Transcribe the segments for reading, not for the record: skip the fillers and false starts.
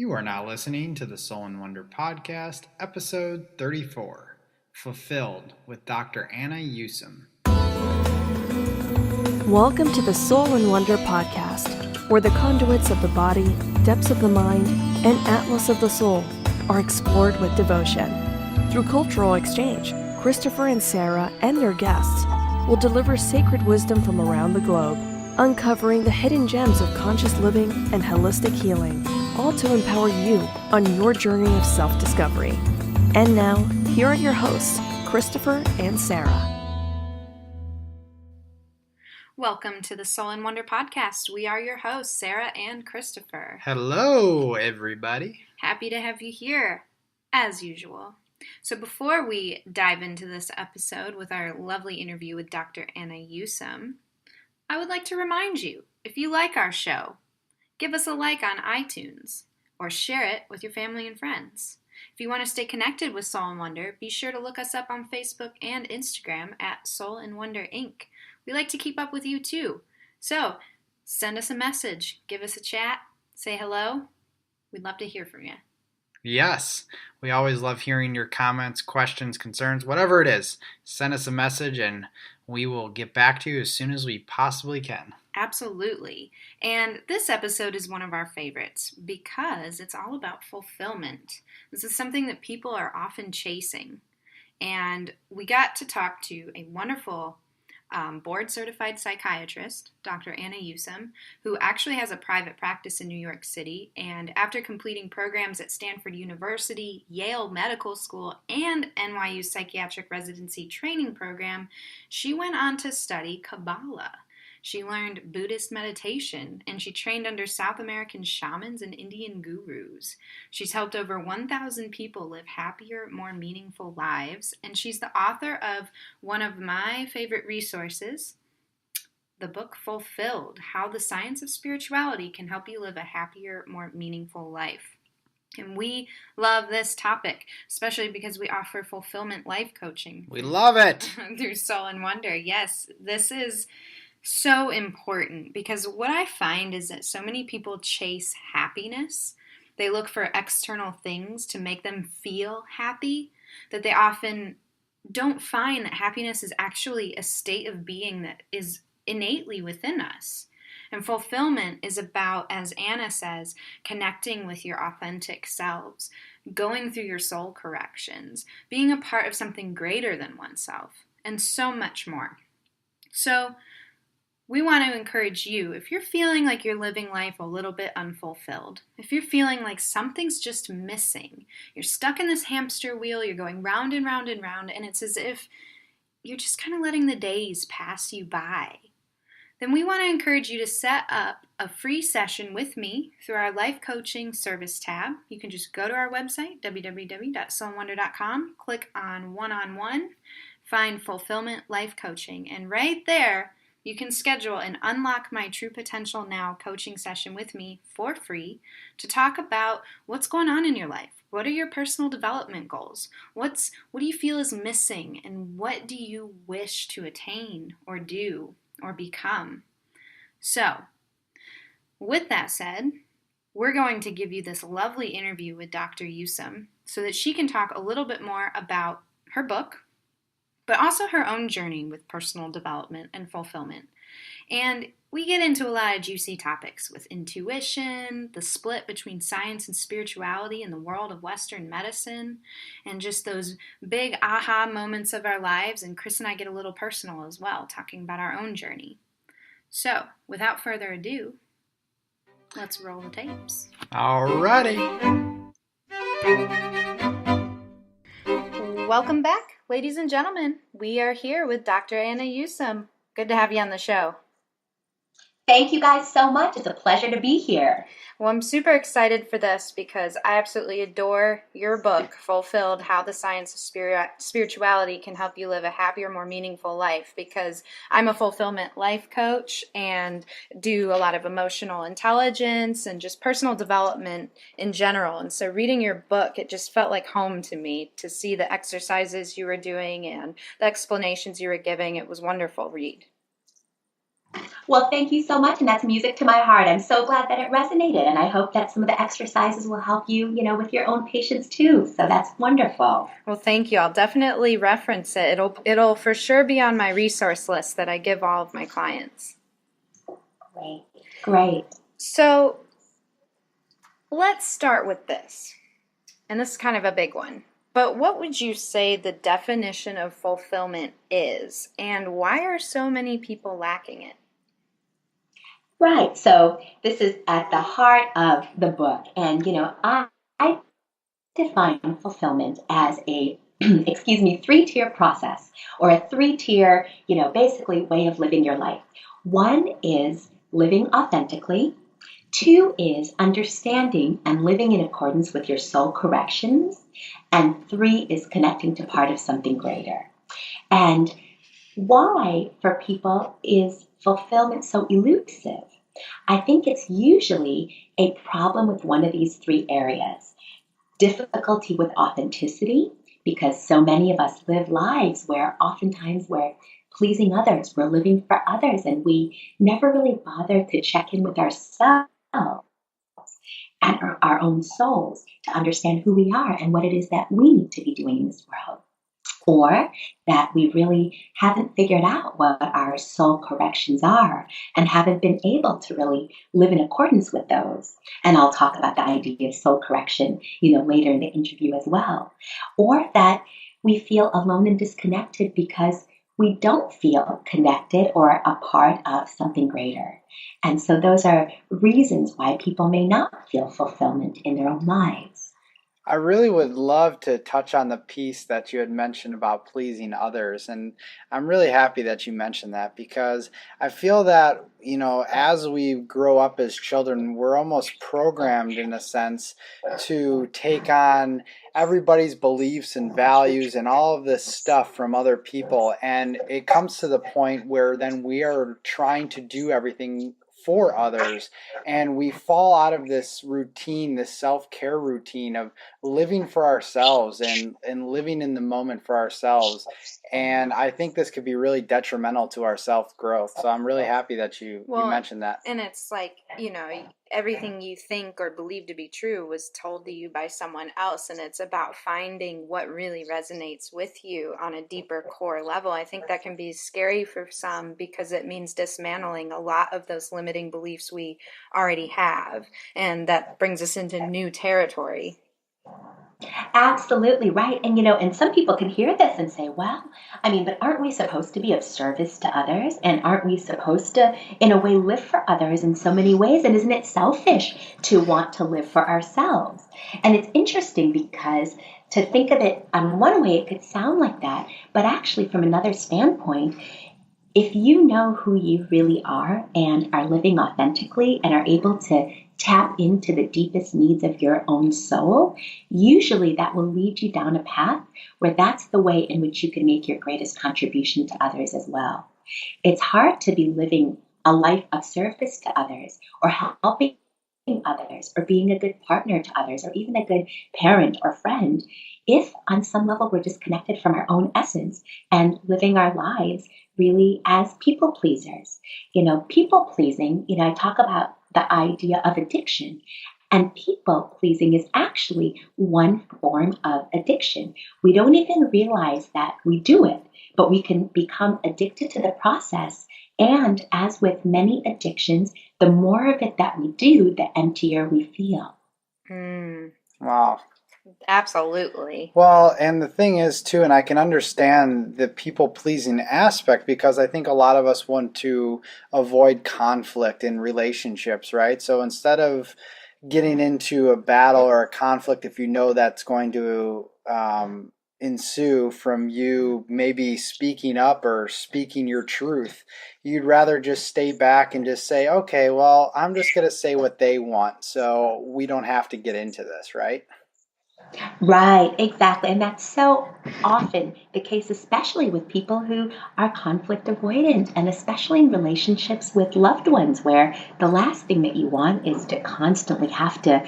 You are now listening to the Soul and Wonder Podcast, episode 34, Fulfilled with Dr. Anna Yusim. Welcome to the Soul and Wonder Podcast, where the conduits of the body, depths of the mind, and atlas of the soul are explored with devotion. Through cultural exchange, Christopher and Sara and their guests will deliver sacred wisdom from around the globe, uncovering the hidden gems of conscious living and holistic healing, all to empower you on your journey of self-discovery. And now, here are your hosts, Christopher and Sara. Welcome to the Soul and Wonder Podcast. We are your hosts, Sara and Christopher. Hello, everybody. Happy to have you here, as usual. So before we dive into this episode with our lovely interview with Dr. Anna Yusim, I would like to remind you, if you like our show, give us a like on iTunes or share it with your family and friends. If you want to stay connected with Soul and Wonder, be sure to look us up on Facebook and Instagram at Soul and Wonder Inc. We like to keep up with you too. So send us a message, give us a chat, say hello. We'd love to hear from you. Yes, we always love hearing your comments, questions, concerns, whatever it is. Send us a message and we will get back to you as soon as we possibly can. Absolutely. And this episode is one of our favorites because it's all about fulfillment. This is something that people are often chasing. And we got to talk to a wonderful board-certified psychiatrist, Dr. Anna Yusim, who actually has a private practice in New York City. And after completing programs at Stanford University, Yale Medical School, and NYU Psychiatric Residency Training Program, she went on to study Kabbalah. She learned Buddhist meditation, and she trained under South American shamans and Indian gurus. She's helped over 1,000 people live happier, more meaningful lives, and she's the author of one of my favorite resources, the book Fulfilled: How the Science of Spirituality Can Help You Live a Happier, More Meaningful Life. And we love this topic, especially because we offer fulfillment life coaching. We love it! Through Soul and Wonder. Yes, this is so important because what I find is that so many people chase happiness. They look for external things to make them feel happy, that they often don't find that happiness is actually a state of being that is innately within us. And fulfillment is about, as Anna says, connecting with your authentic selves, going through your soul corrections, being a part of something greater than oneself, and so much more. So we want to encourage you, if you're feeling like you're living life a little bit unfulfilled, if you're feeling like something's just missing, you're stuck in this hamster wheel, you're going round and round and round, and it's as if you're just kind of letting the days pass you by, then we want to encourage you to set up a free session with me through our life coaching service tab. You can just go to our website, www.soulandwonder.com, click on one-on-one, find Fulfillment Life Coaching, and right there, you can schedule an Unlock My True Potential Now coaching session with me for free to talk about what's going on in your life. What are your personal development goals? What do you feel is missing? And what do you wish to attain or do or become? So, with that said, we're going to give you this lovely interview with Dr. Yusim so that she can talk a little bit more about her book, but also her own journey with personal development and fulfillment. And we get into a lot of juicy topics with intuition, the split between science and spirituality in the world of Western medicine, and just those big aha moments of our lives. And Chris and I get a little personal as well, talking about our own journey. So, without further ado, let's roll the tapes. Alrighty. Welcome back, ladies and gentlemen. We are here with Dr. Anna Yusim. Good to have you on the show. Thank you guys so much. It's a pleasure to be here. Well, I'm super excited for this because I absolutely adore your book, Fulfilled: How the Science of Spirituality Can Help You Live a Happier, More Meaningful Life, because I'm a fulfillment life coach and do a lot of emotional intelligence and just personal development in general. And so reading your book, it just felt like home to me to see the exercises you were doing and the explanations you were giving. It was a wonderful read. Well, thank you so much, and that's music to my heart. I'm so glad that it resonated, and I hope that some of the exercises will help you, with your own patients too. So that's wonderful. Well, thank you. I'll definitely reference it. It'll for sure be on my resource list that I give all of my clients. Great. Great. So let's start with this. And this is kind of a big one. But what would you say the definition of fulfillment is, and why are so many people lacking it? Right. So this is at the heart of the book. And, I define fulfillment as a, excuse me, three-tier process or a three-tier, basically way of living your life. One is living authentically. Two is understanding and living in accordance with your soul corrections. And three is connecting to part of something greater. And why, for people, is fulfillment so elusive? I think it's usually a problem with one of these three areas. Difficulty with authenticity, because so many of us live lives where oftentimes we're pleasing others, we're living for others, and we never really bother to check in with ourselves and our own souls to understand who we are and what it is that we need to be doing in this world. Or that we really haven't figured out what our soul corrections are and haven't been able to really live in accordance with those. And I'll talk about the idea of soul correction, later in the interview as well. Or that we feel alone and disconnected because we don't feel connected or a part of something greater. And so those are reasons why people may not feel fulfillment in their own lives. I really would love to touch on the piece that you had mentioned about pleasing others. And I'm really happy that you mentioned that because I feel that, as we grow up as children, we're almost programmed in a sense to take on everybody's beliefs and values and all of this stuff from other people. And it comes to the point where then we are trying to do everything for others, and we fall out of this routine, this self-care routine of living for ourselves and living in the moment for ourselves. And I think this could be really detrimental to our self-growth. So I'm really happy that you mentioned that. And it's like, everything you think or believe to be true was told to you by someone else. And it's about finding what really resonates with you on a deeper core level. I think that can be scary for some because it means dismantling a lot of those limiting beliefs we already have. And that brings us into new territory. Absolutely right. And some people can hear this and say, well, but aren't we supposed to be of service to others? And aren't we supposed to, in a way, live for others in so many ways? And isn't it selfish to want to live for ourselves? And it's interesting because to think of it on one way, it could sound like that. But actually, from another standpoint, if you know who you really are and are living authentically and are able to tap into the deepest needs of your own soul, usually that will lead you down a path where that's the way in which you can make your greatest contribution to others as well. It's hard to be living a life of service to others or helping others or being a good partner to others or even a good parent or friend if on some level we're disconnected from our own essence and living our lives really as people pleasers. People pleasing, I talk about the idea of addiction. And people pleasing is actually one form of addiction. We don't even realize that we do it, but we can become addicted to the process. And as with many addictions, the more of it that we do, the emptier we feel. Wow. Absolutely. Well, and the thing is, too, and I can understand the people-pleasing aspect because I think a lot of us want to avoid conflict in relationships, right? So instead of getting into a battle or a conflict, if you know that's going to ensue from you maybe speaking up or speaking your truth, you'd rather just stay back and just say, okay, well, I'm just going to say what they want, so we don't have to get into this, right? Right, exactly. And that's so often the case, especially with people who are conflict avoidant, and especially in relationships with loved ones, where the last thing that you want is to constantly have to,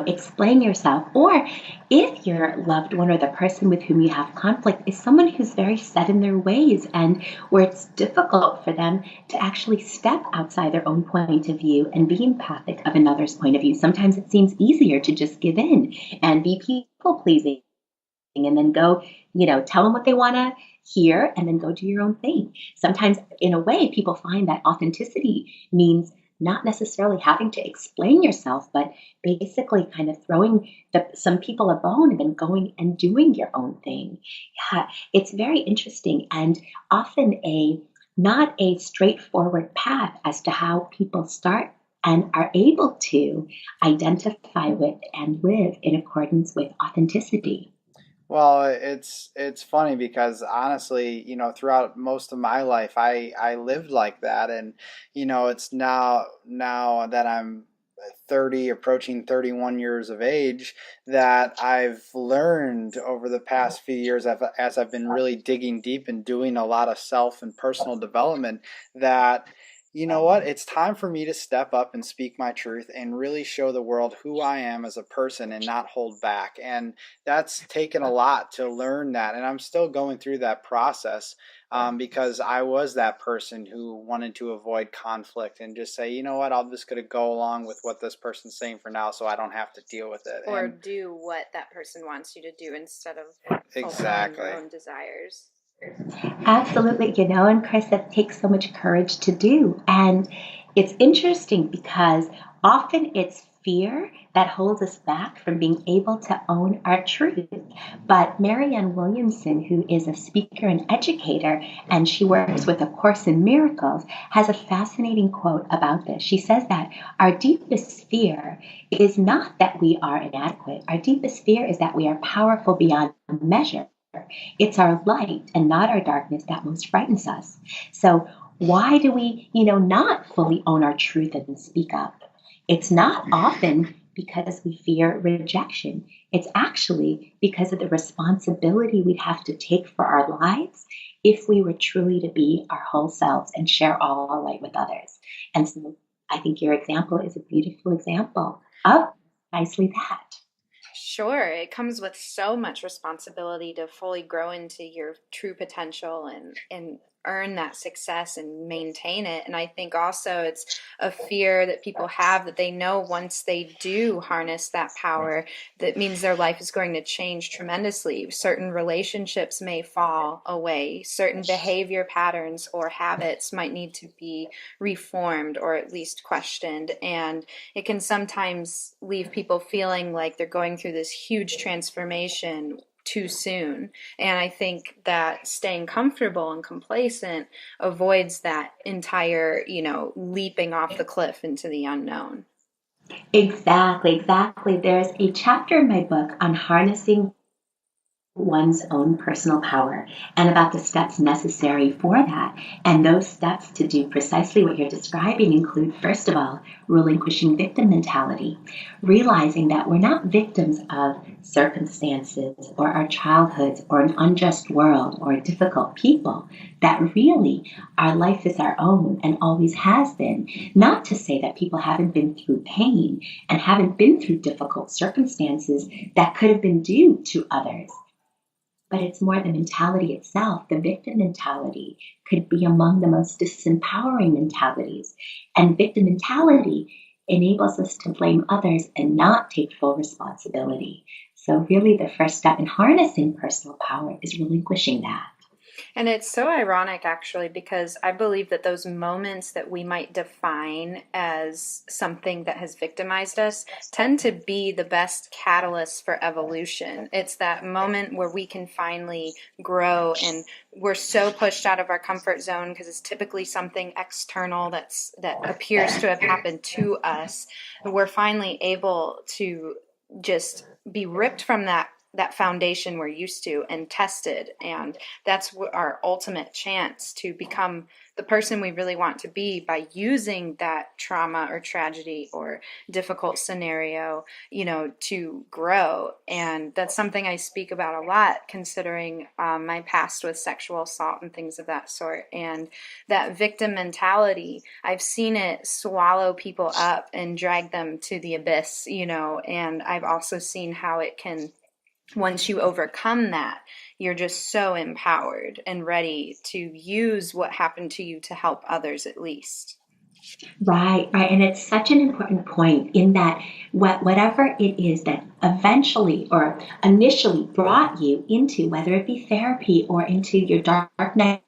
explain yourself. Or if your loved one or the person with whom you have conflict is someone who's very set in their ways and where it's difficult for them to actually step outside their own point of view and be empathic of another's point of view. Sometimes it seems easier to just give in and be people pleasing and then go, tell them what they want to hear and then go do your own thing. Sometimes, in a way, people find that authenticity means not necessarily having to explain yourself, but basically kind of throwing some people a bone and then going and doing your own thing. Yeah, it's very interesting and often not a straightforward path as to how people start and are able to identify with and live in accordance with authenticity. Well, it's funny because honestly, throughout most of my life, I lived like that, and it's now that I'm 30, approaching 31 years of age, that I've learned over the past few years, as I've been really digging deep and doing a lot of self and personal development, that you know what? It's time for me to step up and speak my truth and really show the world who I am as a person and not hold back. And that's taken a lot to learn that. And I'm still going through that process, because I was that person who wanted to avoid conflict and just say, you know what, I'm just going to go along with what this person's saying for now so I don't have to deal with it. Or And do what that person wants you to do instead of fulfilling exactly. your own desires. Absolutely, and Chris, that takes so much courage to do. And it's interesting because often it's fear that holds us back from being able to own our truth. But Marianne Williamson, who is a speaker and educator, and she works with A Course in Miracles, has a fascinating quote about this. She says that our deepest fear is not that we are inadequate. Our deepest fear is that we are powerful beyond measure. It's our light and not our darkness that most frightens us. So why do we, not fully own our truth and speak up? It's not often because we fear rejection. It's actually because of the responsibility we'd have to take for our lives if we were truly to be our whole selves and share all our light with others. And so I think your example is a beautiful example of precisely that. Sure, it comes with so much responsibility to fully grow into your true potential and earn that success and maintain it. And I think also it's a fear that people have that they know once they do harness that power, that means their life is going to change tremendously. Certain relationships may fall away, certain behavior patterns or habits might need to be reformed or at least questioned. And it can sometimes leave people feeling like they're going through this huge transformation too soon. And I think that staying comfortable and complacent avoids that entire, leaping off the cliff into the unknown. Exactly, exactly. There's a chapter in my book on harnessing one's own personal power and about the steps necessary for that. And those steps to do precisely what you're describing include, first of all, relinquishing victim mentality, realizing that we're not victims of circumstances or our childhoods or an unjust world or difficult people, that really our life is our own and always has been. Not to say that people haven't been through pain and haven't been through difficult circumstances that could have been due to others, but it's more the mentality itself. The victim mentality could be among the most disempowering mentalities. And victim mentality enables us to blame others and not take full responsibility. So, really, the first step in harnessing personal power is relinquishing that. And it's so ironic, actually, because I believe that those moments that we might define as something that has victimized us tend to be the best catalyst for evolution. It's that moment where we can finally grow, and we're so pushed out of our comfort zone because it's typically something external that appears to have happened to us. We're finally able to just be ripped from that that foundation we're used to and tested. And that's our ultimate chance to become the person we really want to be, by using that trauma or tragedy or difficult scenario, to grow. And that's something I speak about a lot, considering my past with sexual assault and things of that sort. And that victim mentality, I've seen it swallow people up and drag them to the abyss, and I've also seen how it can, once you overcome that, you're just so empowered and ready to use what happened to you to help others, at least. Right. And it's such an important point in that whatever it is that eventually or initially brought you into, whether it be therapy or into your dark night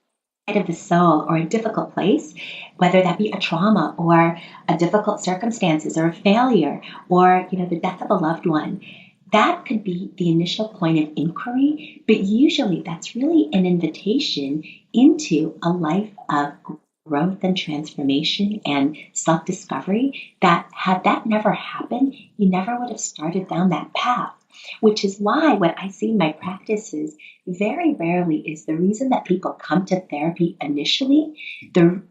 of the soul or a difficult place, whether that be a trauma or a difficult circumstances or a failure or, the death of a loved one, that could be the initial point of inquiry, but usually that's really an invitation into a life of growth and transformation and self-discovery that, had that never happened, you never would have started down that path. Which is why what I see in my practices very rarely is the reason that people come to therapy initially, the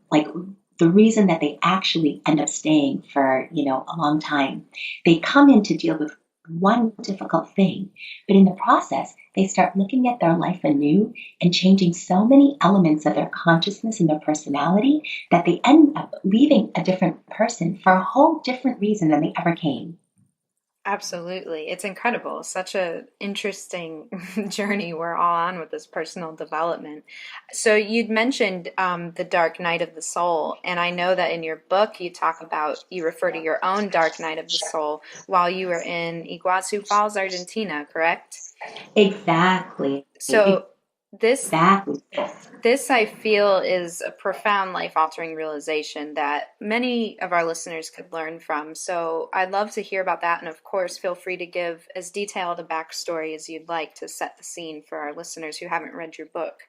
reason that they actually end up staying for, a long time. They come in to deal with one difficult thing, but in the process, they start looking at their life anew and changing so many elements of their consciousness and their personality that they end up leaving a different person for a whole different reason than they ever came. Absolutely. It's incredible. Such an interesting journey we're all on with this personal development. So you'd mentioned the dark night of the soul. And I know that in your book, you refer to your own dark night of the soul while you were in Iguazu Falls, Argentina, correct? Exactly. So this Exactly. I feel is a profound life-altering realization that many of our listeners could learn from. So I'd love to hear about that. And of course, feel free to give as detailed a backstory as you'd like to set the scene for our listeners who haven't read your book.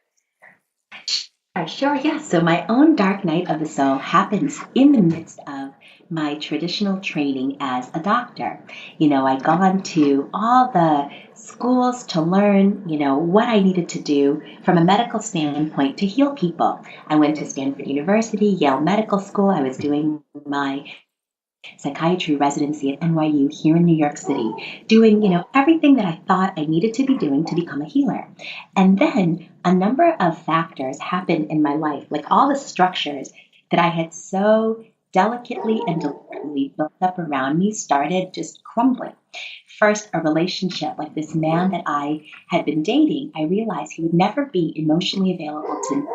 Sure, yeah. So my own dark night of the soul happens in the midst of my traditional training as a doctor. I'd gone to all the schools to learn, what I needed to do from a medical standpoint to heal people. I went to Stanford University, Yale Medical School. I was doing my psychiatry residency at NYU here in New York City, doing, everything that I thought I needed to be doing to become a healer. And then a number of factors happened in my life, like all the structures that I had so delicately and deliberately built up around me started just crumbling. First, a relationship, like this man that I had been dating, I realized he would never be emotionally available to me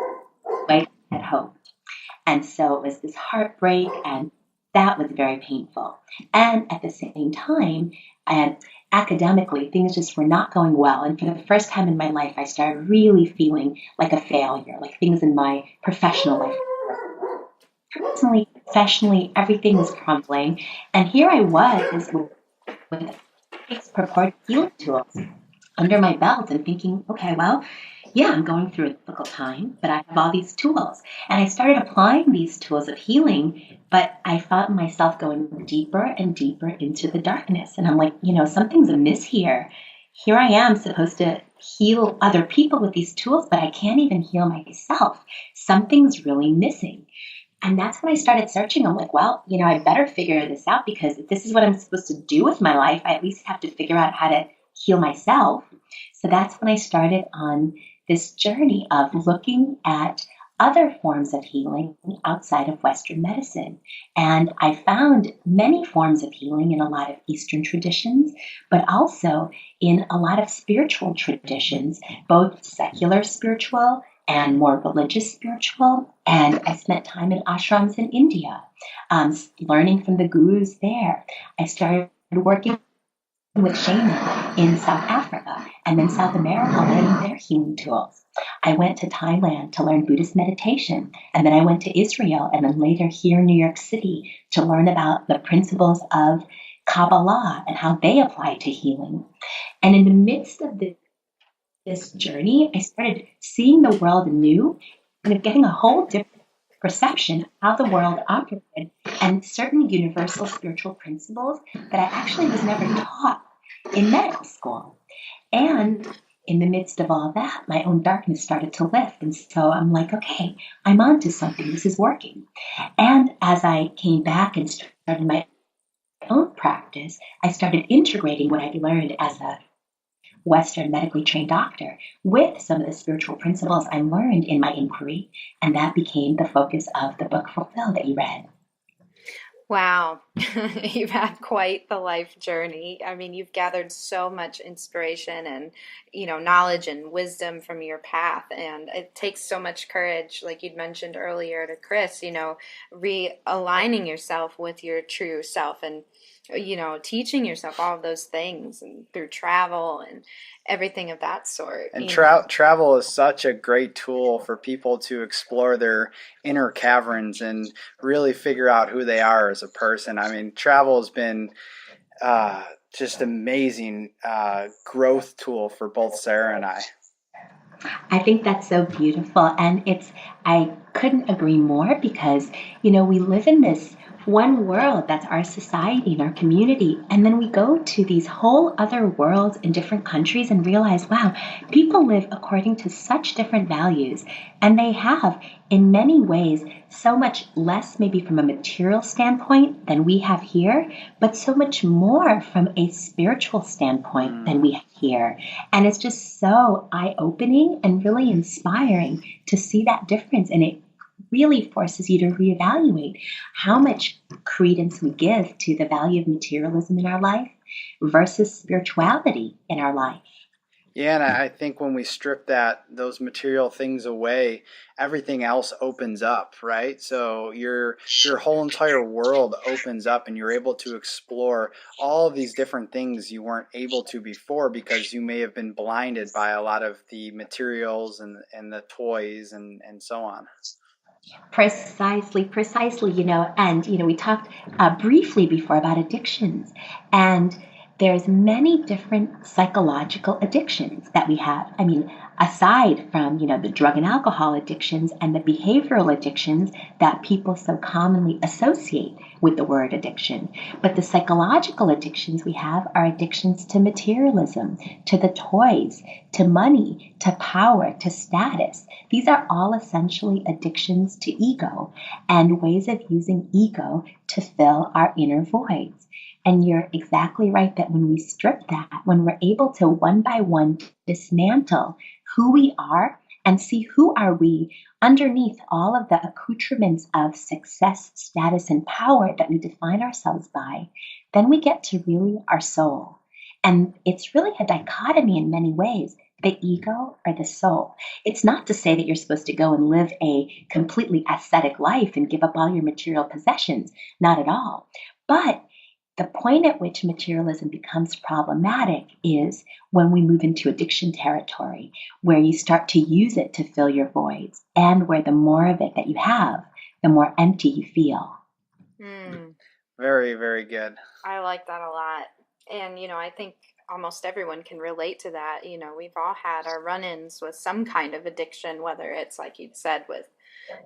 like I had hoped. And so it was this heartbreak, and that was very painful. And at the same time, academically, things just were not going well. And for the first time in my life, I started really feeling like a failure, like things in my professional life. Personally, professionally, everything was crumbling. And here I was with purported healing tools under my belt and thinking, okay, well, yeah, I'm going through a difficult time, but I have all these tools. And I started applying these tools of healing, but I found myself going deeper and deeper into the darkness. And I'm like, something's amiss here. Here I am supposed to heal other people with these tools, but I can't even heal myself. Something's really missing. And that's when I started searching. I'm like, well, I better figure this out, because if this is what I'm supposed to do with my life, I at least have to figure out how to heal myself. So that's when I started on this journey of looking at other forms of healing outside of Western medicine. And I found many forms of healing in a lot of Eastern traditions, but also in a lot of spiritual traditions, both secular spiritual and more religious spiritual. And I spent time in ashrams in India, learning from the gurus there. I started working with shamans in South Africa and then South America, learning their healing tools. I went to Thailand to learn Buddhist meditation, and then I went to Israel, and then later here in New York City to learn about the principles of Kabbalah and how they apply to healing. And in the midst of this journey, I started seeing the world anew, kind of getting a whole different perception of how the world operated and certain universal spiritual principles that I actually was never taught in medical school. And in the midst of all that, my own darkness started to lift. And so I'm like, okay, I'm onto something. This is working. And as I came back and started my own practice, I started integrating what I'd learned as a Western medically trained doctor with some of the spiritual principles I learned in my inquiry. And that became the focus of the book Fulfill that you read. Wow, you've had quite the life journey. I mean, you've gathered so much inspiration and, knowledge and wisdom from your path. And it takes so much courage, like you'd mentioned earlier to Chris, realigning yourself with your true self and, teaching yourself all of those things and through travel and everything of that sort. And travel is such a great tool for people to explore their inner caverns and really figure out who they are as a person. I mean, travel has been just amazing growth tool for both Sara and I. I think that's so beautiful. And I couldn't agree more because, we live in this one world that's our society and our community. And then we go to these whole other worlds in different countries and realize, wow, people live according to such different values. And they have, in many ways, so much less maybe from a material standpoint than we have here, but so much more from a spiritual standpoint than we have here. And it's just so eye-opening and really inspiring to see that difference. And it really forces you to reevaluate how much credence we give to the value of materialism in our life versus spirituality in our life. Yeah, and I think when we strip those material things away, everything else opens up, right? So your whole entire world opens up, and you're able to explore all of these different things you weren't able to before because you may have been blinded by a lot of the materials and the toys and so on. Precisely, and, we talked briefly before about addictions, and there's many different psychological addictions that we have. I mean, aside from, the drug and alcohol addictions and the behavioral addictions that people so commonly associate with the word addiction. But the psychological addictions we have are addictions to materialism, to the toys, to money, to power, to status. These are all essentially addictions to ego and ways of using ego to fill our inner voids. And you're exactly right that when we strip that, when we're able to one by one dismantle who we are and see who are we underneath all of the accoutrements of success, status, and power that we define ourselves by, then we get to really our soul. And it's really a dichotomy in many ways, the ego or the soul. It's not to say that you're supposed to go and live a completely ascetic life and give up all your material possessions, not at all. But the point at which materialism becomes problematic is when we move into addiction territory, where you start to use it to fill your voids, and where the more of it that you have, the more empty you feel. Very, very good. I like that a lot. And, I think almost everyone can relate to that. We've all had our run-ins with some kind of addiction, whether it's like you'd said with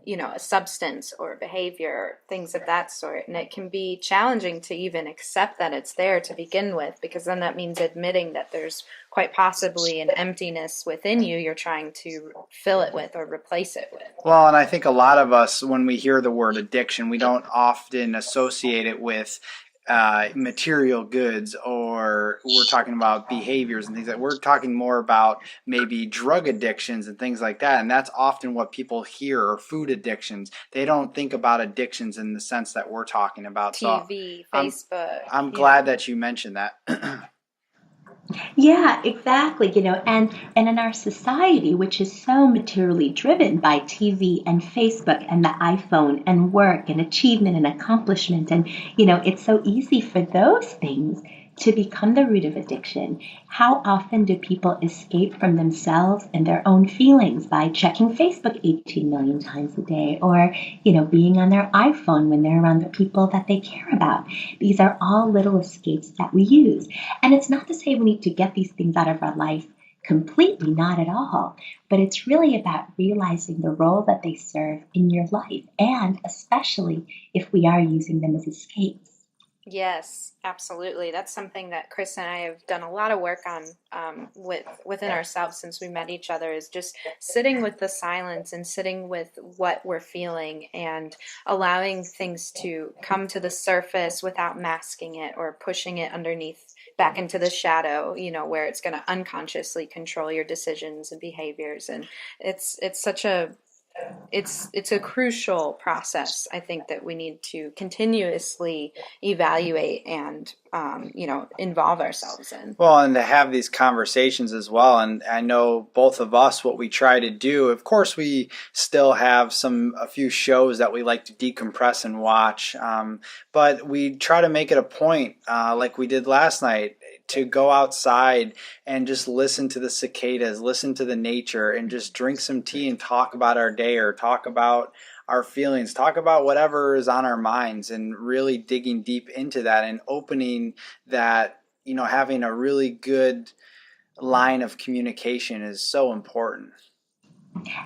a substance or behavior, things of that sort. And it can be challenging to even accept that it's there to begin with, because then that means admitting that there's quite possibly an emptiness within you you're trying to fill it with or replace it with. Well, and I think a lot of us, when we hear the word addiction, we don't often associate it with material goods, or we're talking about behaviors and things like that. We're talking more about maybe drug addictions and things like that. And that's often what people hear, or food addictions. They don't think about addictions in the sense that we're talking about. TV, so Facebook. I'm glad that you mentioned that. Yeah, exactly. And in our society, which is so materially driven by TV and Facebook and the iPhone and work and achievement and accomplishment, and, it's so easy for those things to become the root of addiction. How often do people escape from themselves and their own feelings by checking Facebook 18 million times a day, or, being on their iPhone when they're around the people that they care about? These are all little escapes that we use. And it's not to say we need to get these things out of our life completely, not at all. But it's really about realizing the role that they serve in your life, and especially if we are using them as escapes. Yes, absolutely. That's something that Chris and I have done a lot of work on within ourselves since we met each other, is just sitting with the silence and sitting with what we're feeling and allowing things to come to the surface without masking it or pushing it underneath back into the shadow, where it's going to unconsciously control your decisions and behaviors. And it's such a it's a crucial process, I think, that we need to continuously evaluate and involve ourselves in. Well, and to have these conversations as well. And I know both of us, what we try to do, of course, we still have a few shows that we like to decompress and watch. But we try to make it a point, like we did last night, to go outside and just listen to the cicadas, listen to the nature, and just drink some tea and talk about our day or talk about our feelings, talk about whatever is on our minds, and really digging deep into that and opening that, having a really good line of communication is so important.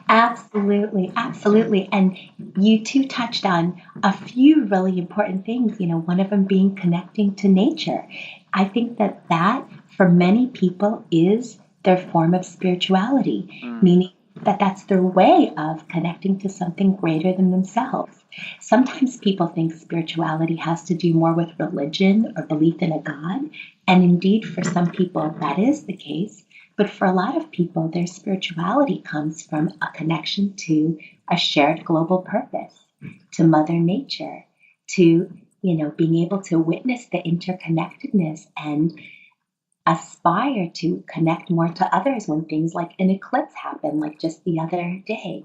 Absolutely, absolutely. And you two touched on a few really important things, one of them being connecting to nature. I think that for many people is their form of spirituality, meaning that that's their way of connecting to something greater than themselves. Sometimes people think spirituality has to do more with religion or belief in a God. And indeed, for some people, that is the case. But for a lot of people, their spirituality comes from a connection to a shared global purpose, to Mother Nature, to, being able to witness the interconnectedness and aspire to connect more to others when things like an eclipse happen, like just the other day,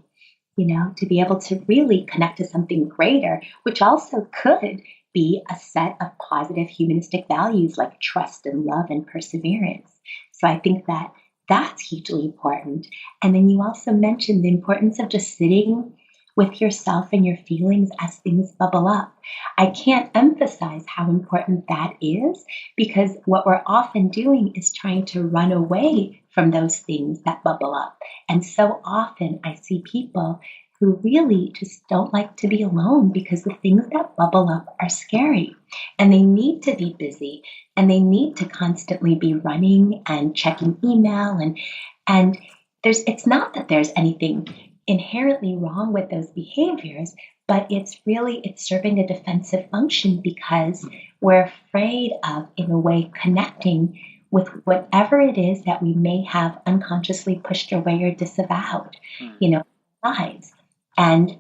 to be able to really connect to something greater, which also could be a set of positive humanistic values like trust and love and perseverance. So I think that that's hugely important. And then you also mentioned the importance of just sitting with yourself and your feelings as things bubble up. I can't emphasize how important that is, because what we're often doing is trying to run away from those things that bubble up. And so often I see people who really just don't like to be alone because the things that bubble up are scary, and they need to be busy, and they need to constantly be running and checking email, and it's not that there's anything inherently wrong with those behaviors, but it's serving a defensive function because we're afraid of, in a way, connecting with whatever it is that we may have unconsciously pushed away or disavowed, lives. And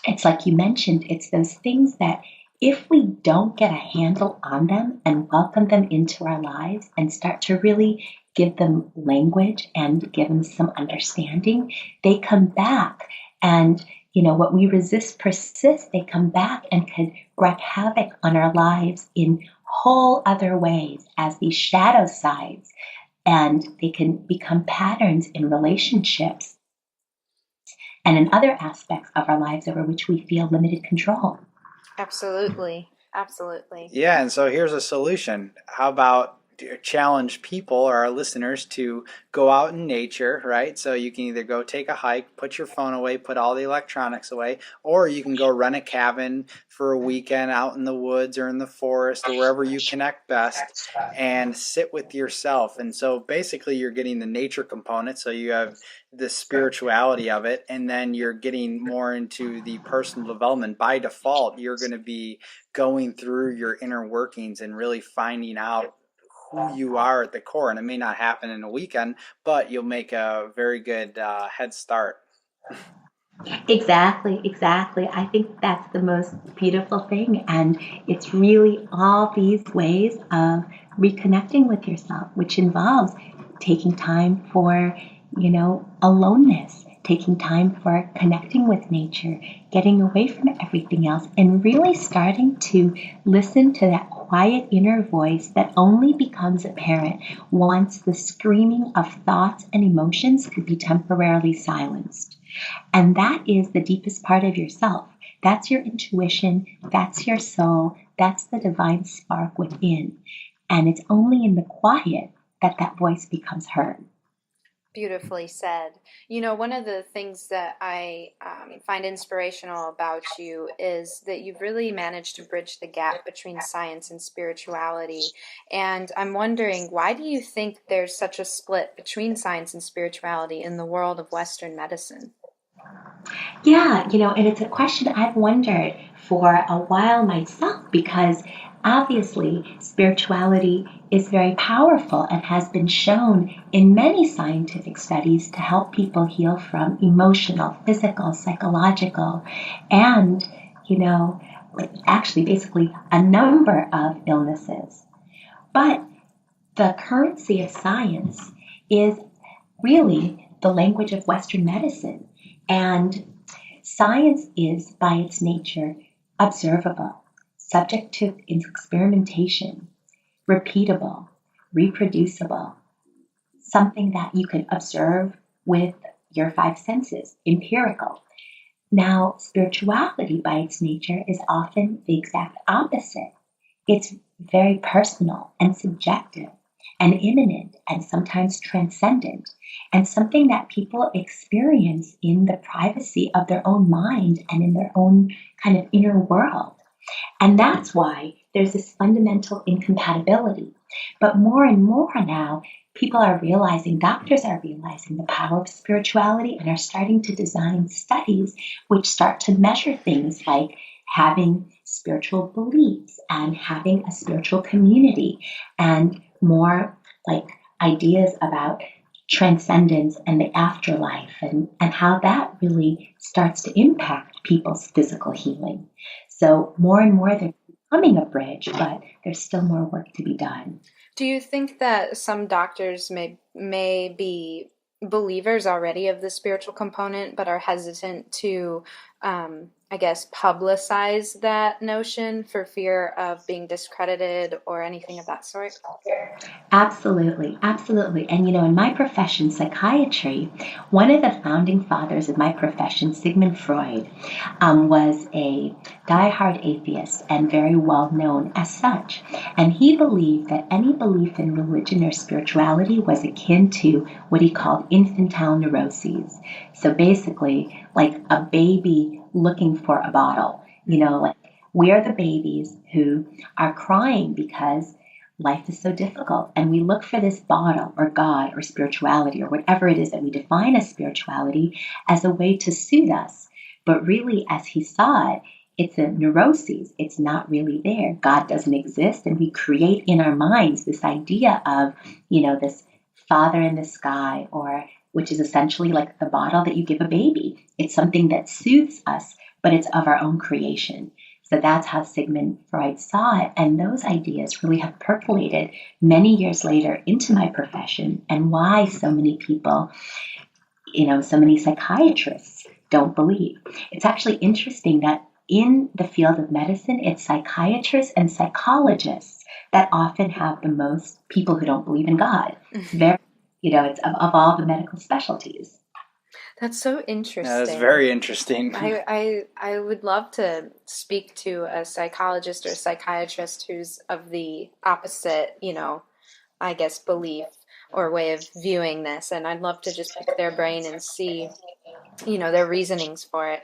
it's like you mentioned, it's those things that if we don't get a handle on them and welcome them into our lives and start to really give them language and give them some understanding, they come back. And, what we resist persists. They come back and could wreak havoc on our lives in whole other ways as these shadow sides. And they can become patterns in relationships and in other aspects of our lives over which we feel limited control. Absolutely. Absolutely. Yeah, and so here's a solution. How about challenge people or our listeners to go out in nature, right? So you can either go take a hike, put your phone away, put all the electronics away, or you can go rent a cabin for a weekend out in the woods or in the forest or wherever you connect best and sit with yourself. And so basically you're getting the nature component, so you have the spirituality of it, and then you're getting more into the personal development. By default, you're going to be going through your inner workings and really finding out who you are at the core. And it may not happen in a weekend, but you'll make a very good head start. Exactly. I think that's the most beautiful thing. And it's really all these ways of reconnecting with yourself, which involves taking time for, aloneness, taking time for connecting with nature, getting away from everything else, and really starting to listen to that quiet inner voice that only becomes apparent once the screaming of thoughts and emotions could be temporarily silenced. And that is the deepest part of yourself. That's your intuition. That's your soul. That's the divine spark within. And it's only in the quiet that that voice becomes heard. Beautifully said. You know, one of the things that I find inspirational about you is that you've really managed to bridge the gap between science and spirituality. And I'm wondering, why do you think there's such a split between science and spirituality in the world of Western medicine? Yeah, and it's a question I've wondered for a while myself because obviously spirituality is very powerful and has been shown in many scientific studies to help people heal from emotional, physical, psychological, and, like actually basically a number of illnesses. But the currency of science is really the language of Western medicine. And science is, by its nature, observable, subject to experimentation, repeatable, reproducible, something that you can observe with your five senses, empirical. Now, spirituality, by its nature, is often the exact opposite. It's very personal and subjective and immanent and sometimes transcendent, and something that people experience in the privacy of their own mind and in their own kind of inner world. And that's why there's this fundamental incompatibility. But more and more now, people are realizing, doctors are realizing the power of spirituality and are starting to design studies which start to measure things like having spiritual beliefs and having a spiritual community and more like ideas about transcendence and the afterlife and how that really starts to impact people's physical healing. So more and more they're becoming a bridge, but there's still more work to be done. Do you think that some doctors may be believers already of the spiritual component, but are hesitant to, I guess, publicize that notion for fear of being discredited or anything of that sort? Absolutely, absolutely. And in my profession, psychiatry, one of the founding fathers of my profession, Sigmund Freud, was a diehard atheist and very well known as such. And he believed that any belief in religion or spirituality was akin to what he called infantile neuroses. So basically, like a baby looking for a bottle, like we are the babies who are crying because life is so difficult, and we look for this bottle or God or spirituality or whatever it is that we define as spirituality as a way to soothe us. But really, as he saw it, it's a neuroses. It's not really there. God doesn't exist, and we create in our minds this idea of, this father in the sky, or which is essentially like the bottle that you give a baby. It's something that soothes us, but it's of our own creation. So that's how Sigmund Freud saw it. And those ideas really have percolated many years later into my profession, and why so many people, so many psychiatrists don't believe. It's actually interesting that in the field of medicine, it's psychiatrists and psychologists that often have the most people who don't believe in God. It's very, it's of all the medical specialties. That's so interesting. That's very interesting. I would love to speak to a psychologist or a psychiatrist who's of the opposite, I guess, belief or way of viewing this. And I'd love to just pick their brain and see, their reasonings for it.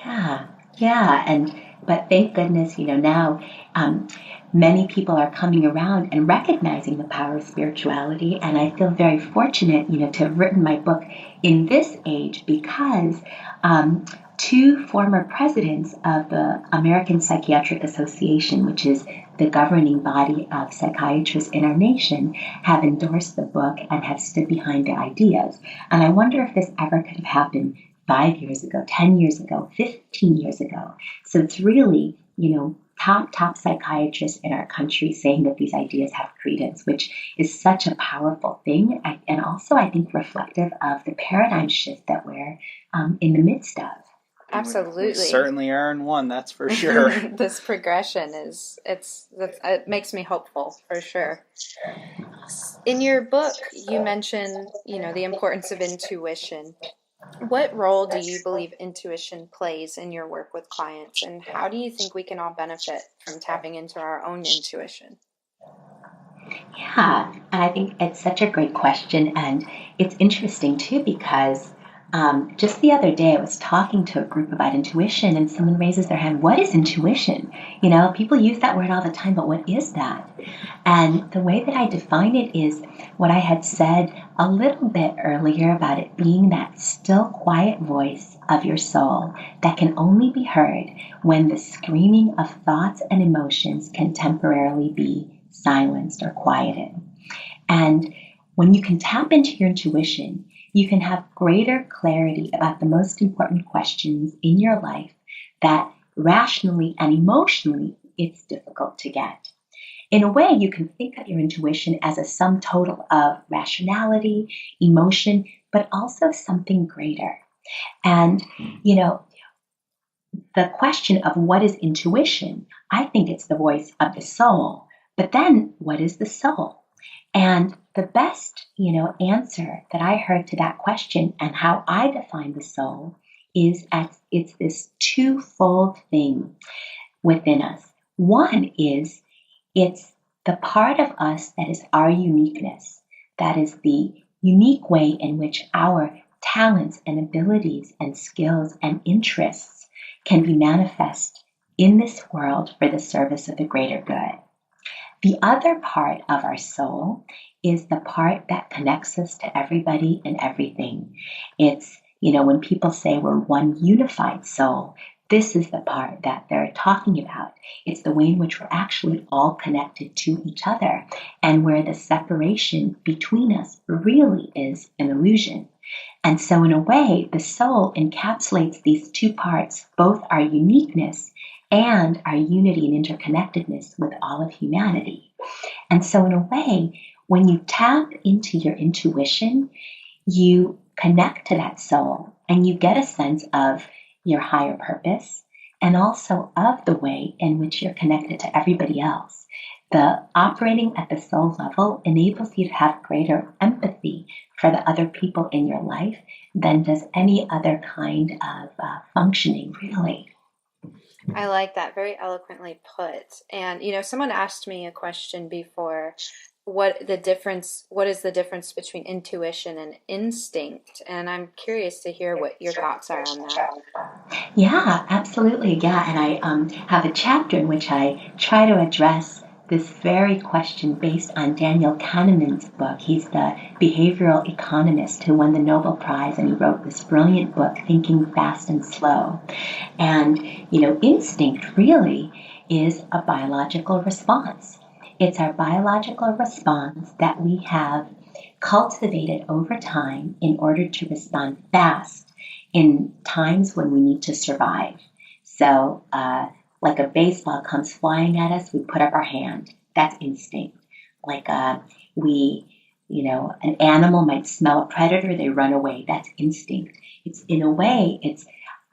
Yeah. But thank goodness, now many people are coming around and recognizing the power of spirituality. And I feel very fortunate, to have written my book in this age because two former presidents of the American Psychiatric Association, which is the governing body of psychiatrists in our nation, have endorsed the book and have stood behind the ideas. And I wonder if this ever could have happened 5 years ago, 10 years ago, 15 years ago. So it's really, top psychiatrists in our country saying that these ideas have credence, which is such a powerful thing. And also, I think, reflective of the paradigm shift that we're in the midst of. Absolutely. We certainly are in one, that's for sure. This progression it makes me hopeful, for sure. In your book, you mention, the importance of intuition. What role do you believe intuition plays in your work with clients, and how do you think we can all benefit from tapping into our own intuition? Yeah, and I think it's such a great question. And it's interesting too, because just the other day I was talking to a group about intuition, and someone raises their hand. What is intuition? People use that word all the time, but what is that? And the way that I define it is what I had said a little bit earlier about it being that still, quiet voice of your soul that can only be heard when the screaming of thoughts and emotions can temporarily be silenced or quieted. And when you can tap into your intuition, you can have greater clarity about the most important questions in your life that rationally and emotionally it's difficult to get. In a way, you can think of your intuition as a sum total of rationality, emotion, but also something greater. And, the question of what is intuition, I think it's the voice of the soul. But then what is the soul? And the best, answer that I heard to that question and how I define the soul is as it's this twofold thing within us. One is it's the part of us that is our uniqueness, that is the unique way in which our talents and abilities and skills and interests can be manifest in this world for the service of the greater good. The other part of our soul is the part that connects us to everybody and everything. It's, when people say we're one unified soul, this is the part that they're talking about. It's the way in which we're actually all connected to each other, and where the separation between us really is an illusion. And so in a way, the soul encapsulates these two parts, both our uniqueness and our unity and interconnectedness with all of humanity. And so in a way, when you tap into your intuition, you connect to that soul and you get a sense of your higher purpose and also of the way in which you're connected to everybody else. The operating at the soul level enables you to have greater empathy for the other people in your life than does any other kind of functioning, really. I like that. Very eloquently put. And, someone asked me a question before, what is the difference between intuition and instinct? And I'm curious to hear what your thoughts are on that. Yeah, absolutely. Yeah. And I have a chapter in which I try to address this very question based on Daniel Kahneman's book. He's the behavioral economist who won the Nobel Prize, and he wrote this brilliant book, Thinking Fast and Slow. And, instinct really is a biological response. It's our biological response that we have cultivated over time in order to respond fast in times when we need to survive. So, like a baseball comes flying at us, we put up our hand. That's instinct. Like an animal might smell a predator, they run away. That's instinct. It's, in a way, it's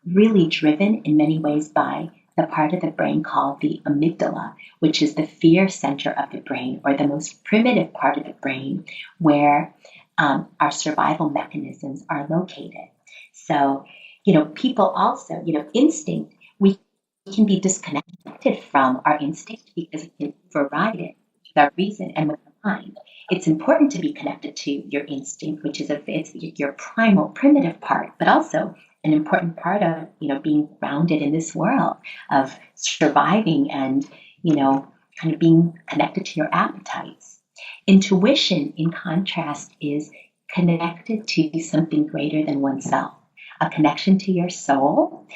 really driven in many ways by the part of the brain called the amygdala, which is the fear center of the brain, or the most primitive part of the brain where our survival mechanisms are located. So, people also, instinct, we can be disconnected from our instinct because it can override it with our reason and with our mind. It's important to be connected to your instinct, which is it's your primal, primitive part, but also an important part of, being grounded in this world, of surviving and, kind of being connected to your appetites. Intuition, in contrast, is connected to something greater than oneself, a connection to your soul,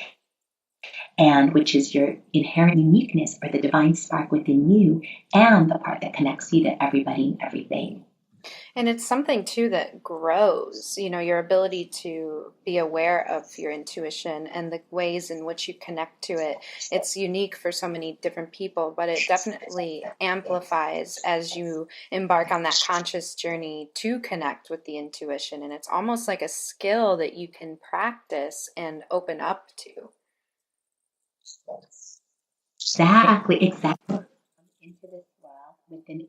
and which is your inherent uniqueness or the divine spark within you, and the part that connects you to everybody and everything. And it's something, too, that grows, your ability to be aware of your intuition and the ways in which you connect to it. It's unique for so many different people, but it definitely amplifies as you embark on that conscious journey to connect with the intuition. And it's almost like a skill that you can practice and open up to. Exactly. Into this world with an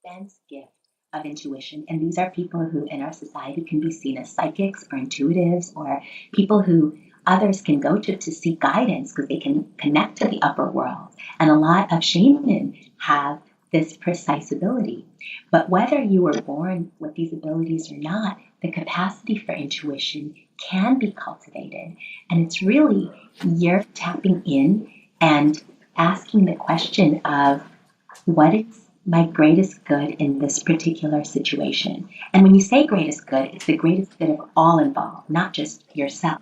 immense gift of intuition. And these are people who in our society can be seen as psychics or intuitives, or people who others can go to seek guidance because they can connect to the upper world. And a lot of shamans have this precise ability. But whether you were born with these abilities or not, the capacity for intuition can be cultivated. And it's really you're tapping in and asking the question of what is my greatest good in this particular situation? And when you say greatest good, it's the greatest good of all involved, not just yourself.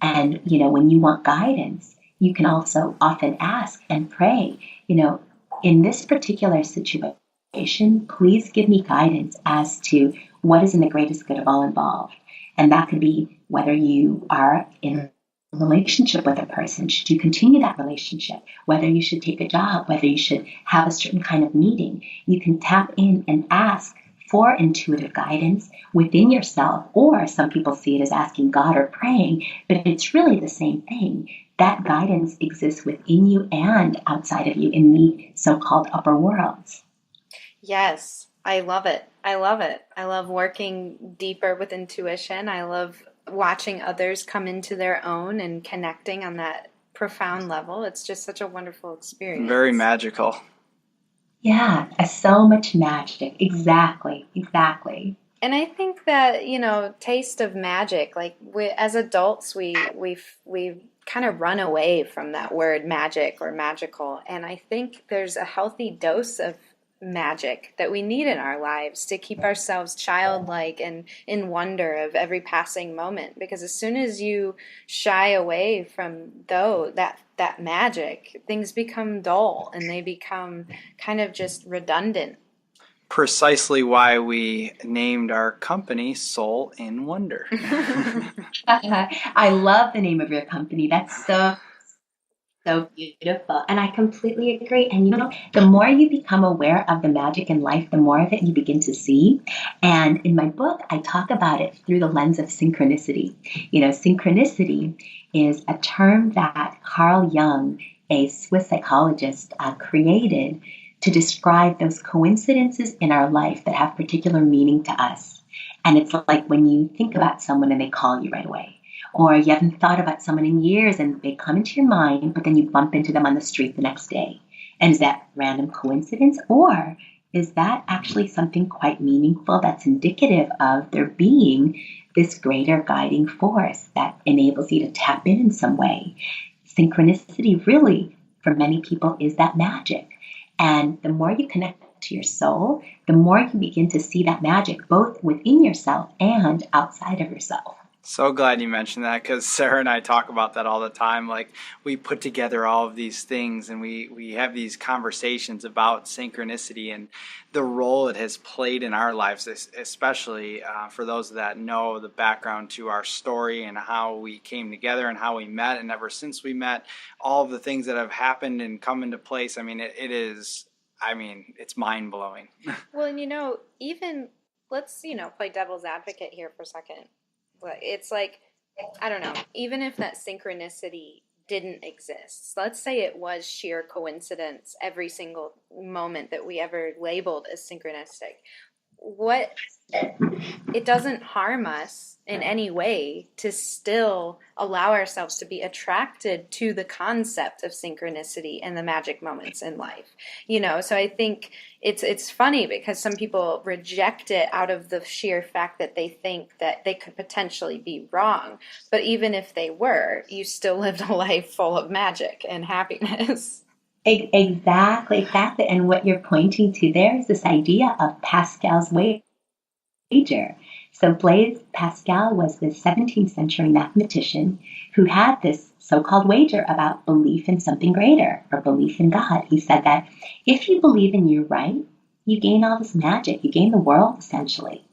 And, when you want guidance, you can also often ask and pray, in this particular situation, please give me guidance as to what is in the greatest good of all involved. And that could be whether you are in a relationship with a person, should you continue that relationship, whether you should take a job, whether you should have a certain kind of meeting. You can tap in and ask for intuitive guidance within yourself, or some people see it as asking God or praying, but it's really the same thing. That guidance exists within you and outside of you in the so-called upper worlds. Yes, I love it. I love it. I love working deeper with intuition. I love watching others come into their own and connecting on that profound level. It's just such a wonderful experience. Very magical. Yeah, so much magic. Exactly. And I think that, taste of magic, like as adults, we kind of run away from that word magic or magical. And I think there's a healthy dose of magic that we need in our lives to keep ourselves childlike and in wonder of every passing moment. Because as soon as you shy away from that magic, things become dull and they become kind of just redundant. Precisely why we named our company Soul in Wonder. I love the name of your company. That's so beautiful. And I completely agree. And the more you become aware of the magic in life, the more of it you begin to see. And in my book, I talk about it through the lens of synchronicity. Synchronicity is a term that Carl Jung, a Swiss psychologist, created to describe those coincidences in our life that have particular meaning to us. And it's like when you think about someone and they call you right away. Or you haven't thought about someone in years and they come into your mind, but then you bump into them on the street the next day. And is that random coincidence? Or is that actually something quite meaningful that's indicative of there being this greater guiding force that enables you to tap in some way? Synchronicity really, for many people, is that magic. And the more you connect to your soul, the more you begin to see that magic both within yourself and outside of yourself. So glad you mentioned that, because Sara and I talk about that all the time. Like, we put together all of these things and we have these conversations about synchronicity and the role it has played in our lives, especially for those that know the background to our story and how we came together and how we met. And ever since we met, all of the things that have happened and come into place, it's mind-blowing. Well, and even let's, play devil's advocate here for a second. It's like, I don't know, even if that synchronicity didn't exist, let's say it was sheer coincidence, every single moment that we ever labeled as synchronistic, it doesn't harm us in any way to still allow ourselves to be attracted to the concept of synchronicity and the magic moments in life. So I think it's funny because some people reject it out of the sheer fact that they think that they could potentially be wrong. But even if they were, you still lived a life full of magic and happiness. Exactly. And what you're pointing to there is this idea of Pascal's wager. So Blaise Pascal was the 17th century mathematician who had this so-called wager about belief in something greater or belief in God. He said that if you believe in you're right, you gain all this magic, you gain the world essentially.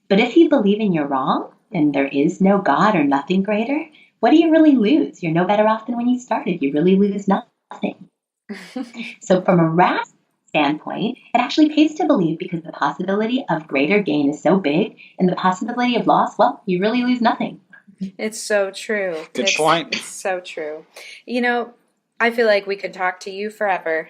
But if you believe in you're wrong and there is no God or nothing greater, what do you really lose? You're no better off than when you started. You really lose nothing. So from a rational standpoint, it actually pays to believe because the possibility of greater gain is so big and the possibility of loss, well, you really lose nothing. It's so true. Good point. It's so true. I feel like we could talk to you forever,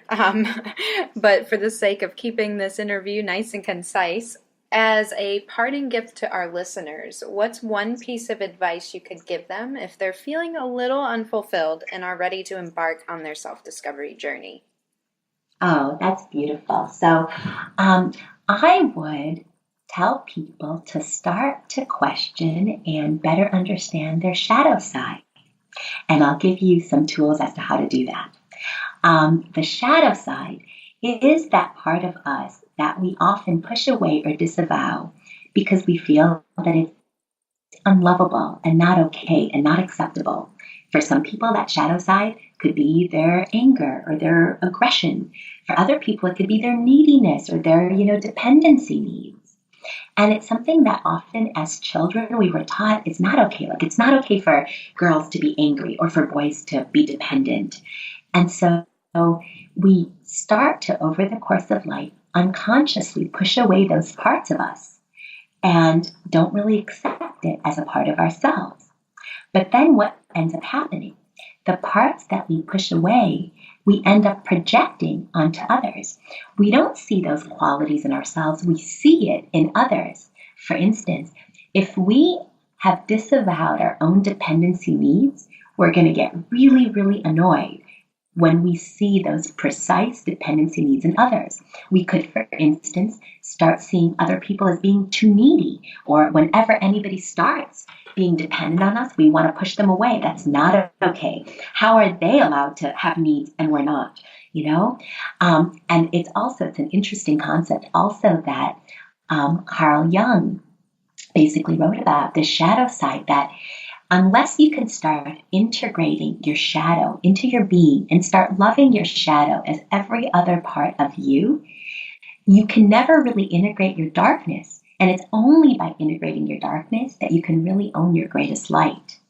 but for the sake of keeping this interview nice and concise, as a parting gift to our listeners, what's one piece of advice you could give them if they're feeling a little unfulfilled and are ready to embark on their self-discovery journey? Oh, that's beautiful. So, I would tell people to start to question and better understand their shadow side. And I'll give you some tools as to how to do that. The shadow side is that part of us that we often push away or disavow because we feel that it's unlovable and not okay and not acceptable. For some people, that shadow side could be their anger or their aggression. For other people, it could be their neediness or their, dependency needs. And it's something that often as children we were taught it's not okay. Like it's not okay for girls to be angry or for boys to be dependent. And so we start to, over the course of life, unconsciously push away those parts of us and don't really accept it as a part of ourselves. But then what ends up happening? The parts that we push away, we end up projecting onto others. We don't see those qualities in ourselves, we see it in others. For instance, if we have disavowed our own dependency needs, we're going to get really, really annoyed when we see those precise dependency needs in others. We could, for instance, start seeing other people as being too needy, or whenever anybody starts being dependent on us, we want to push them away. That's not okay. How are they allowed to have needs and we're not? And it's an interesting concept also that Carl Jung basically wrote about, the shadow side, that unless you can start integrating your shadow into your being and start loving your shadow as every other part of you, you can never really integrate your darkness. And it's only by integrating your darkness that you can really own your greatest light.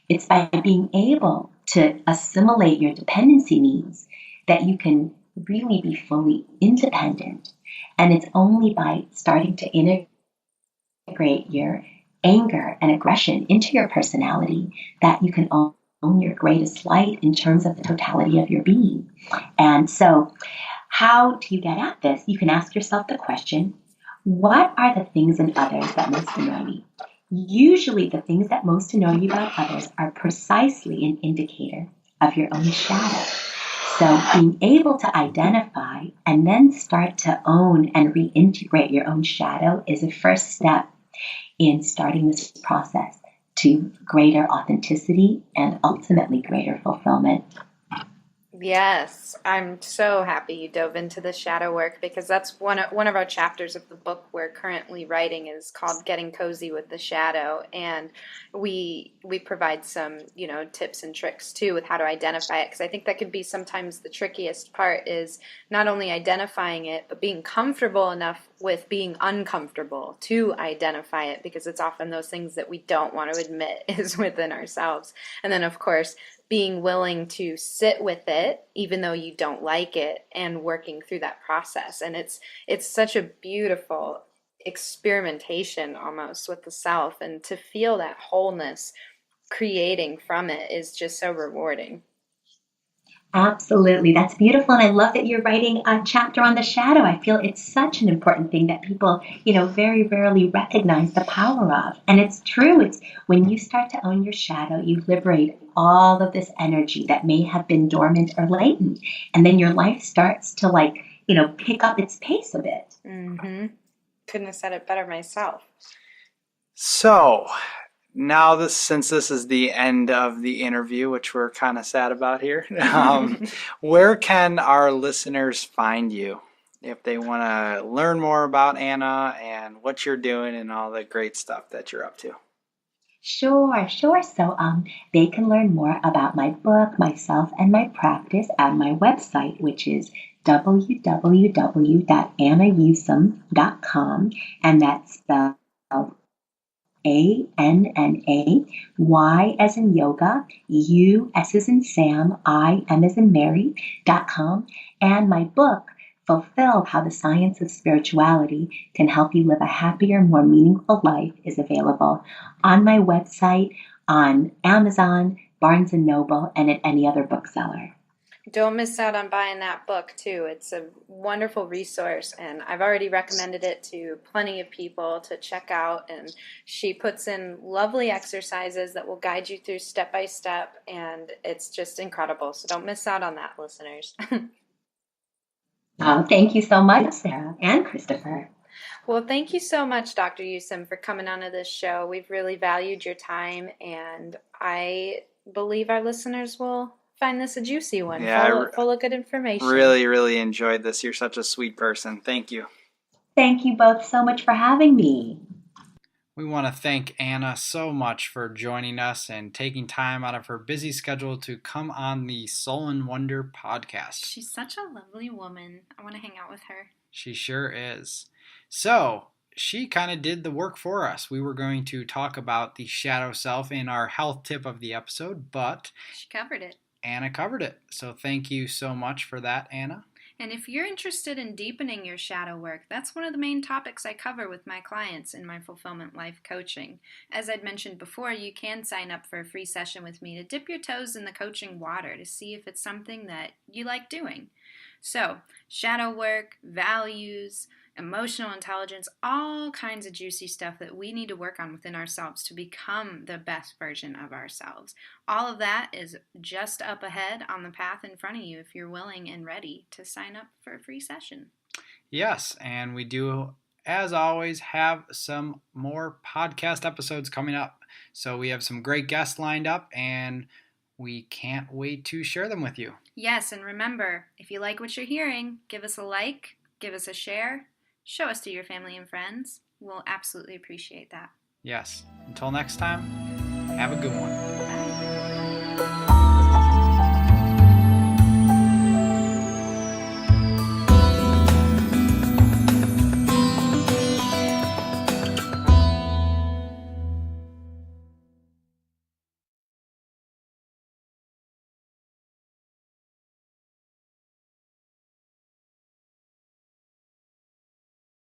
It's by being able to assimilate your dependency needs that you can really be fully independent. And it's only by starting to integrate your anger and aggression into your personality that you can own your greatest light in terms of the totality of your being. And so, how do you get at this? You can ask yourself the question, what are the things in others that most annoy me? Usually the things that most annoy you about others are precisely an indicator of your own shadow. So being able to identify and then start to own and reintegrate your own shadow is a first step in starting this process to greater authenticity and ultimately greater fulfillment. Yes, I'm so happy you dove into the shadow work, because that's one of our chapters of the book we're currently writing is called Getting Cozy with the Shadow, and we provide some, tips and tricks too with how to identify it, because I think that could be sometimes the trickiest part is not only identifying it, but being comfortable enough with being uncomfortable to identify it, because it's often those things that we don't want to admit is within ourselves. And then of course being willing to sit with it even though you don't like it and working through that process. And it's such a beautiful experimentation almost with the self, and to feel that wholeness creating from it is just so rewarding. Absolutely. That's beautiful. And I love that you're writing a chapter on the shadow. I feel it's such an important thing that people, very rarely recognize the power of. And it's true. It's when you start to own your shadow, you liberate all of this energy that may have been dormant or latent. And then your life starts to pick up its pace a bit. Mm-hmm. Couldn't have said it better myself. So, now since this is the end of the interview, which we're kind of sad about here, where can our listeners find you if they want to learn more about Anna and what you're doing and all the great stuff that you're up to? Sure. So they can learn more about my book, myself, and my practice at my website, which is www.annayusim.com, and that's spelled ANNA, Y as in yoga, U as in Sam, I M as in Mary.com. And my book, Fulfilled: How the Science of Spirituality Can Help You Live a Happier, More Meaningful Life, is available on my website, on Amazon, Barnes & Noble, and at any other bookseller. Don't miss out on buying that book too. It's a wonderful resource, and I've already recommended it to plenty of people to check out, and she puts in lovely exercises that will guide you through step by step, and it's just incredible. So don't miss out on that, listeners. Thank you so much, Sarah and Christopher. Well, thank you so much, Dr. Yusim, for coming onto this show. We've really valued your time, and I believe our listeners will find this a juicy one, full of good information. Really, really enjoyed this. You're such a sweet person. Thank you. Thank you both so much for having me. We want to thank Anna so much for joining us and taking time out of her busy schedule to come on the Soul and Wonder podcast. She's such a lovely woman. I want to hang out with her. She sure is. So, she kind of did the work for us. We were going to talk about the shadow self in our health tip of the episode, but she covered it. Anna covered it. So thank you so much for that, Anna. And if you're interested in deepening your shadow work, that's one of the main topics I cover with my clients in my Fulfillment Life coaching. As I'd mentioned before, you can sign up for a free session with me to dip your toes in the coaching water to see if it's something that you like doing. So, shadow work, values, emotional intelligence, all kinds of juicy stuff that we need to work on within ourselves to become the best version of ourselves. All of that is just up ahead on the path in front of you if you're willing and ready to sign up for a free session. Yes, and we do, as always, have some more podcast episodes coming up. So we have some great guests lined up, and we can't wait to share them with you. Yes, and remember, if you like what you're hearing, give us a like, give us a share, show us to your family and friends. We'll absolutely appreciate that. Yes. Until next time, have a good one. Bye.